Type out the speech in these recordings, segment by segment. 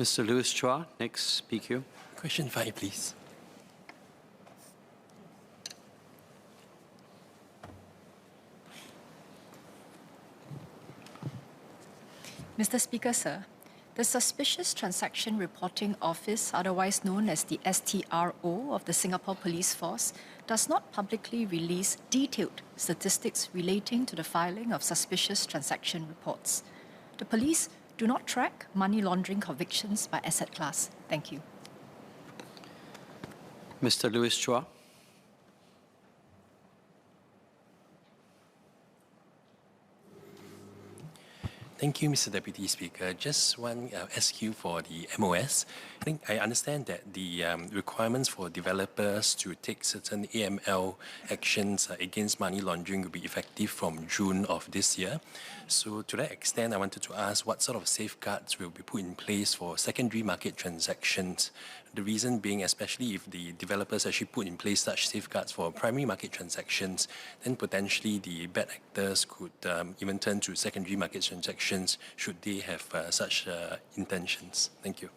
Mr. Louis Chua, next PQ. Question 5, please. Mr. Speaker, sir, the Suspicious Transaction Reporting Office, otherwise known as the STRO of the Singapore Police Force, does not publicly release detailed statistics relating to the filing of suspicious transaction reports. The police do not track money laundering convictions by asset class. Thank you. Mr. Louis Chua. Thank you, Mr. Deputy Speaker. Just one SQ for the MOS. I think I understand that the requirements for developers to take certain AML actions against money laundering will be effective from June of this year. So to that extent, I wanted to ask what sort of safeguards will be put in place for secondary market transactions. The reason being, especially if the developers actually put in place such safeguards for primary market transactions, then potentially the bad actors could even turn to secondary market transactions should they have such intentions. Thank you.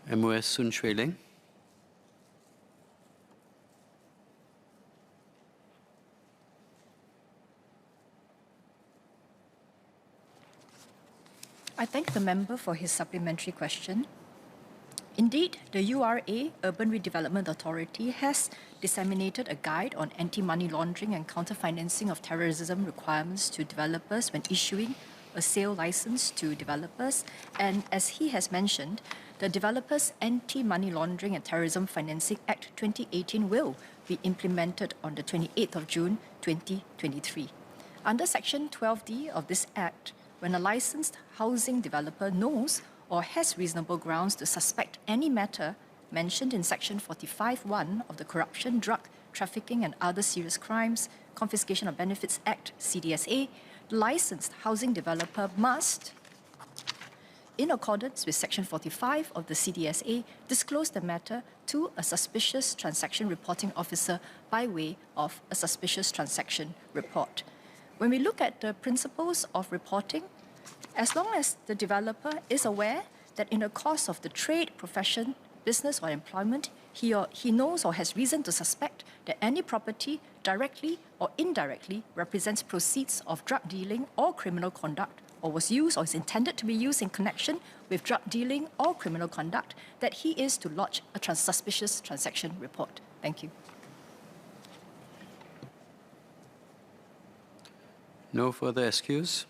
MOS Sun Xueling. I thank the member for his supplementary question. Indeed, the URA, Urban Redevelopment Authority, has disseminated a guide on anti-money laundering and counter-financing of terrorism requirements to developers when issuing a sale license to developers. And as he has mentioned, the Developers Anti-Money Laundering and Terrorism Financing Act 2018 will be implemented on the 28th of June 2023. Under Section 12D of this Act, when a licensed housing developer knows or has reasonable grounds to suspect any matter mentioned in Section 45(1) of the Corruption, Drug Trafficking and Other Serious Crimes, Confiscation of Benefits Act, CDSA, the licensed housing developer must, in accordance with Section 45 of the CDSA, disclose the matter to a suspicious transaction reporting officer by way of a suspicious transaction report. When we look at the principles of reporting, as long as the developer is aware that in the course of the trade, profession, business or employment, he knows or has reason to suspect that any property directly or indirectly represents proceeds of drug dealing or criminal conduct, or was used or is intended to be used in connection with drug dealing or criminal conduct, that he is to lodge a suspicious transaction report. Thank you. No further SQs.